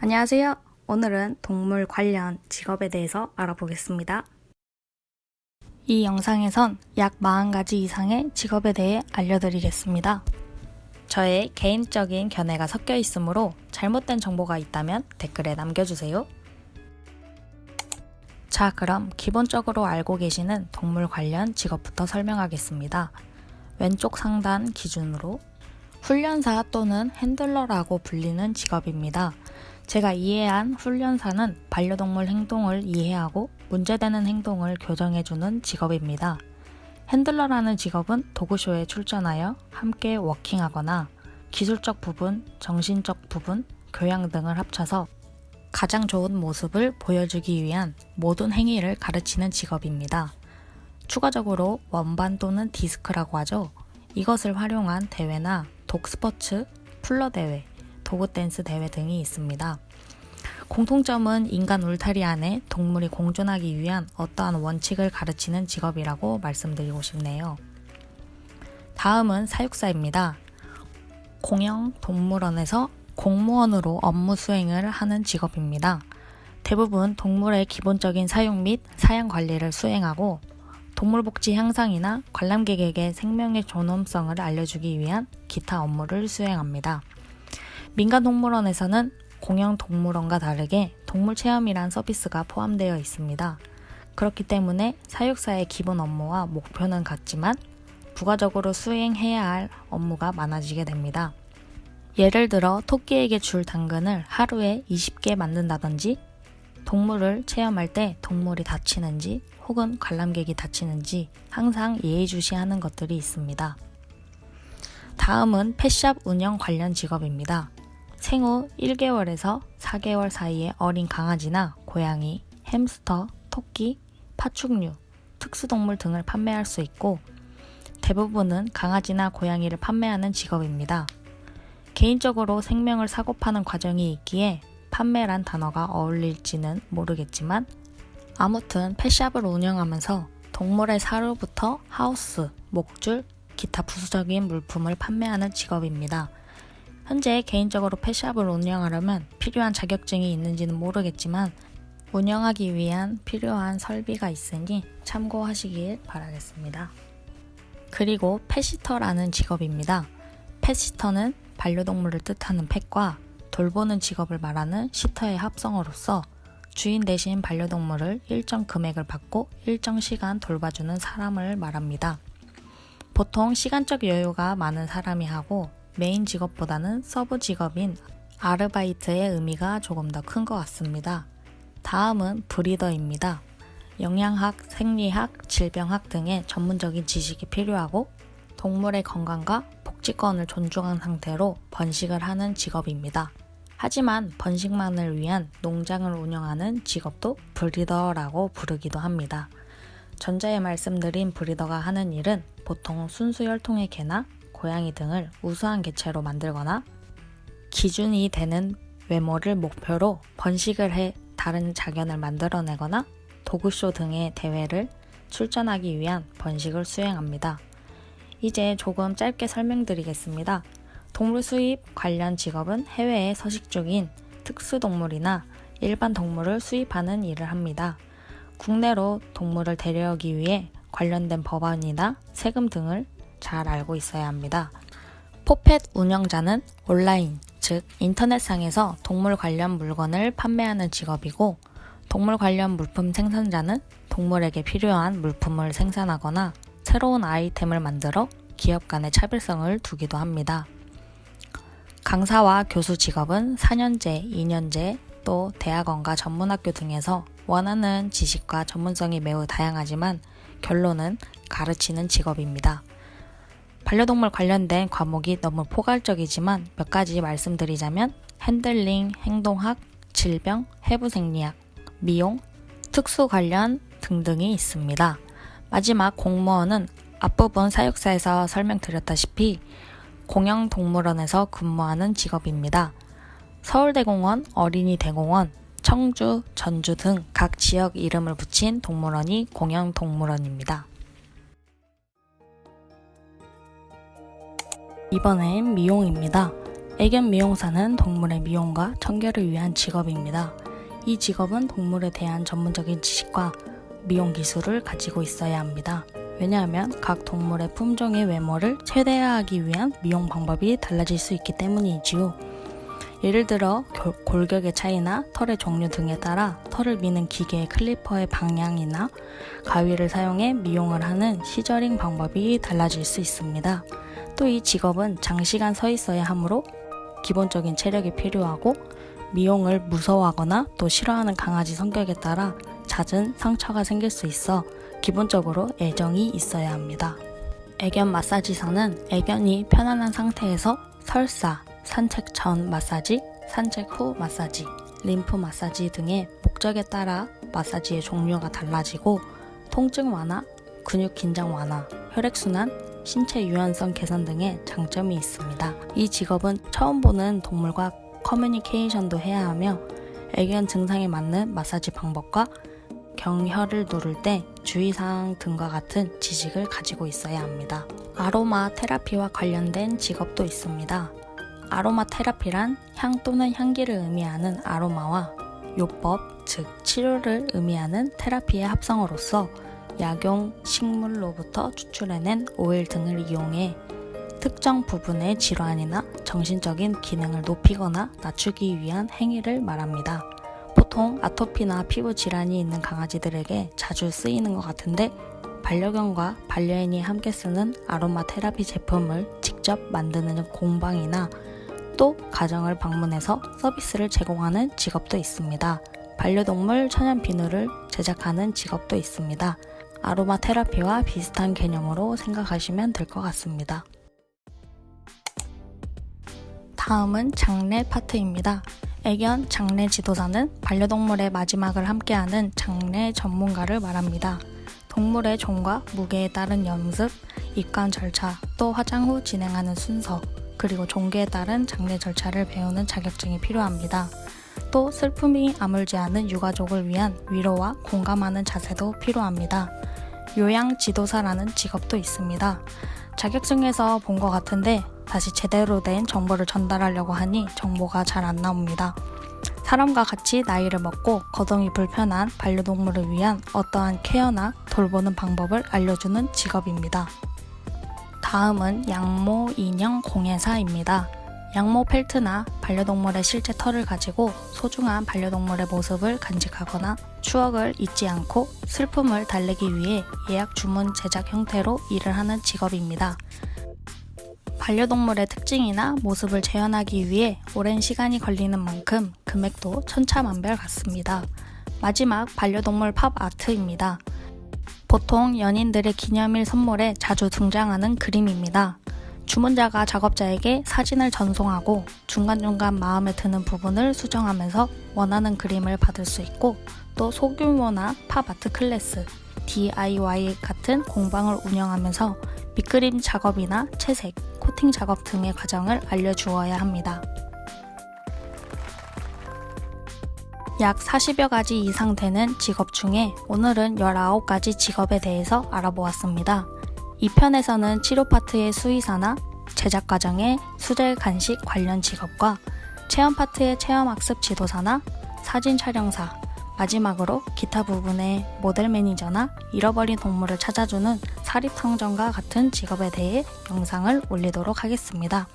안녕하세요. 오늘은 동물 관련 직업에 대해서 알아보겠습니다. 이 영상에선 약 40가지 이상의 직업에 대해 알려드리겠습니다. 저의 개인적인 견해가 섞여 있으므로 잘못된 정보가 있다면 댓글에 남겨주세요. 자, 그럼 기본적으로 알고 계시는 동물 관련 직업부터 설명하겠습니다. 왼쪽 상단 기준으로 훈련사 또는 핸들러라고 불리는 직업입니다. 제가 이해한 훈련사는 반려동물 행동을 이해하고 문제되는 행동을 교정해주는 직업입니다. 핸들러라는 직업은 도그쇼에 출전하여 함께 워킹하거나 기술적 부분, 정신적 부분, 교양 등을 합쳐서 가장 좋은 모습을 보여주기 위한 모든 행위를 가르치는 직업입니다. 추가적으로 원반 또는 디스크라고 하죠. 이것을 활용한 대회나 독스포츠, 풀러대회, 도그댄스 대회 등이 있습니다. 공통점은 인간 울타리 안에 동물이 공존하기 위한 어떠한 원칙을 가르치는 직업이라고 말씀드리고 싶네요. 다음은 사육사입니다. 공영 동물원에서 공무원으로 업무 수행을 하는 직업입니다. 대부분 동물의 기본적인 사육 및 사양 관리를 수행하고 동물복지 향상이나 관람객에게 생명의 존엄성을 알려주기 위한 기타 업무를 수행합니다. 민간동물원에서는 공영동물원과 다르게 동물체험이란 서비스가 포함되어 있습니다. 그렇기 때문에 사육사의 기본 업무와 목표는 같지만 부가적으로 수행해야 할 업무가 많아지게 됩니다. 예를 들어 토끼에게 줄 당근을 하루에 20개 만든다든지 동물을 체험할 때 동물이 다치는지 혹은 관람객이 다치는지 항상 예의주시하는 것들이 있습니다. 다음은 펫샵 운영 관련 직업입니다. 생후 1개월에서 4개월 사이의 어린 강아지나 고양이, 햄스터, 토끼, 파충류, 특수동물 등을 판매할 수 있고 대부분은 강아지나 고양이를 판매하는 직업입니다. 개인적으로 생명을 사고 파는 과정이 있기에 판매란 단어가 어울릴지는 모르겠지만 아무튼 펫샵을 운영하면서 동물의 사료부터 하우스, 목줄, 기타 부수적인 물품을 판매하는 직업입니다. 현재 개인적으로 펫샵을 운영하려면 필요한 자격증이 있는지는 모르겠지만 운영하기 위한 필요한 설비가 있으니 참고하시길 바라겠습니다. 펫시터라는 펫시터라는 직업입니다. 펫시터는 반려동물을 뜻하는 펫과 돌보는 직업을 말하는 시터의 합성어로서 주인 대신 반려동물을 일정 금액을 받고 일정 시간 돌봐주는 사람을 말합니다. 보통 시간적 여유가 많은 사람이 하고 메인 직업보다는 서브 직업인 아르바이트의 의미가 조금 더 큰 것 같습니다. 다음은 브리더입니다. 영양학, 생리학, 질병학 등의 전문적인 지식이 필요하고 동물의 건강과 복지권을 존중한 상태로 번식을 하는 직업입니다. 하지만 번식만을 위한 농장을 운영하는 직업도 브리더라고 부르기도 합니다. 전자에 말씀드린 브리더가 하는 일은 보통 순수 혈통의 개나 고양이 등을 우수한 개체로 만들거나 기준이 되는 외모를 목표로 번식을 해 다른 자견을 만들어내거나 도그쇼 등의 대회를 출전하기 위한 번식을 수행합니다. 이제 조금 짧게 설명드리겠습니다. 동물 수입 관련 직업은 해외에 서식 중인 특수동물이나 일반 동물을 수입하는 일을 합니다. 국내로 동물을 데려오기 위해 관련된 법안이나 세금 등을 잘 알고 있어야 합니다. 포펫 운영자는 온라인, 즉 인터넷상에서 동물 관련 물건을 판매하는 직업이고 동물 관련 물품 생산자는 동물에게 필요한 물품을 생산하거나 새로운 아이템을 만들어 기업 간의 차별성을 두기도 합니다. 강사와 교수 직업은 4년제, 2년제, 또 대학원과 전문학교 등에서 원하는 지식과 전문성이 매우 다양하지만 결론은 가르치는 직업입니다. 반려동물 관련된 과목이 너무 포괄적이지만 몇 가지 말씀드리자면 핸들링, 행동학, 질병, 해부생리학, 미용, 특수 관련 등등이 있습니다. 마지막 공무원은 앞부분 사육사에서 설명드렸다시피 공영동물원에서 근무하는 직업입니다. 서울대공원, 어린이대공원, 청주, 전주 등 각 지역 이름을 붙인 동물원이 공영동물원입니다. 이번엔 미용입니다. 애견 미용사는 동물의 미용과 청결을 위한 직업입니다. 이 직업은 동물에 대한 전문적인 지식과 미용 기술을 가지고 있어야 합니다. 왜냐하면 각 동물의 품종의 외모를 최대화하기 위한 미용 방법이 달라질 수 있기 때문이지요. 예를 들어 골격의 차이나 털의 종류 등에 따라 털을 미는 기계의 클리퍼의 방향이나 가위를 사용해 미용을 하는 시저링 방법이 달라질 수 있습니다. 또 이 직업은 장시간 서 있어야 하므로 기본적인 체력이 필요하고 미용을 무서워하거나 또 싫어하는 강아지 성격에 따라 잦은 상처가 생길 수 있어 기본적으로 애정이 있어야 합니다. 애견 마사지사는 애견이 편안한 상태에서 설사, 산책 전 마사지, 산책 후 마사지, 림프 마사지 등의 목적에 따라 마사지의 종류가 달라지고 통증 완화, 근육 긴장 완화, 혈액순환, 신체 유연성 개선 등의 장점이 있습니다. 이 직업은 처음 보는 동물과 커뮤니케이션도 해야 하며 애견 증상에 맞는 마사지 방법과 경혈을 누를 때 주의사항 등과 같은 지식을 가지고 있어야 합니다. 아로마 테라피와 관련된 직업도 있습니다. 아로마 테라피란 향 또는 향기를 의미하는 아로마와 요법, 즉 치료를 의미하는 테라피의 합성어로서 약용 식물로부터 추출해낸 오일 등을 이용해 특정 부분의 질환이나 정신적인 기능을 높이거나 낮추기 위한 행위를 말합니다. 보통 아토피나 피부 질환이 있는 강아지들에게 자주 쓰이는 것 같은데 반려견과 반려인이 함께 쓰는 아로마 테라피 제품을 직접 만드는 공방이나 또 가정을 방문해서 서비스를 제공하는 직업도 있습니다. 반려동물 천연 비누를 제작하는 직업도 있습니다. 아로마 테라피와 비슷한 개념으로 생각하시면 될 것 같습니다. 다음은 장례 파트입니다. 애견 장례 지도사는 반려동물의 마지막을 함께하는 장례 전문가를 말합니다. 동물의 종과 무게에 따른 연습, 입관 절차, 또 화장 후 진행하는 순서, 그리고 종교에 따른 장례 절차를 배우는 자격증이 필요합니다. 또 슬픔이 아물지 않은 유가족을 위한 위로와 공감하는 자세도 필요합니다. 요양 지도사라는 직업도 있습니다. 자격증에서 본 것 같은데 다시 제대로 된 정보를 전달하려고 하니 정보가 잘 안 나옵니다. 사람과 같이 나이를 먹고 거동이 불편한 반려동물을 위한 어떠한 케어나 돌보는 방법을 알려주는 직업입니다. 다음은 양모 인형 공예사입니다. 양모 펠트나 반려동물의 실제 털을 가지고 소중한 반려동물의 모습을 간직하거나 추억을 잊지 않고 슬픔을 달래기 위해 예약 주문 제작 형태로 일을 하는 직업입니다. 반려동물의 특징이나 모습을 재현하기 위해 오랜 시간이 걸리는 만큼 금액도 천차만별 같습니다. 마지막 반려동물 팝 아트입니다. 보통 연인들의 기념일 선물에 자주 등장하는 그림입니다. 주문자가 작업자에게 사진을 전송하고 중간중간 마음에 드는 부분을 수정하면서 원하는 그림을 받을 수 있고 또 소규모나 팝아트 클래스, DIY 같은 공방을 운영하면서 밑그림 작업이나 채색, 코팅 작업 등의 과정을 알려주어야 합니다. 약 40여 가지 이상 되는 직업 중에 오늘은 19가지 직업에 대해서 알아보았습니다. 이 편에서는 치료 파트의 수의사나 제작 과정의 수제 간식 관련 직업과 체험 파트의 체험학습 지도사나 사진 촬영사, 마지막으로 기타 부분의 모델 매니저나 잃어버린 동물을 찾아주는 사립상점과 같은 직업에 대해 영상을 올리도록 하겠습니다.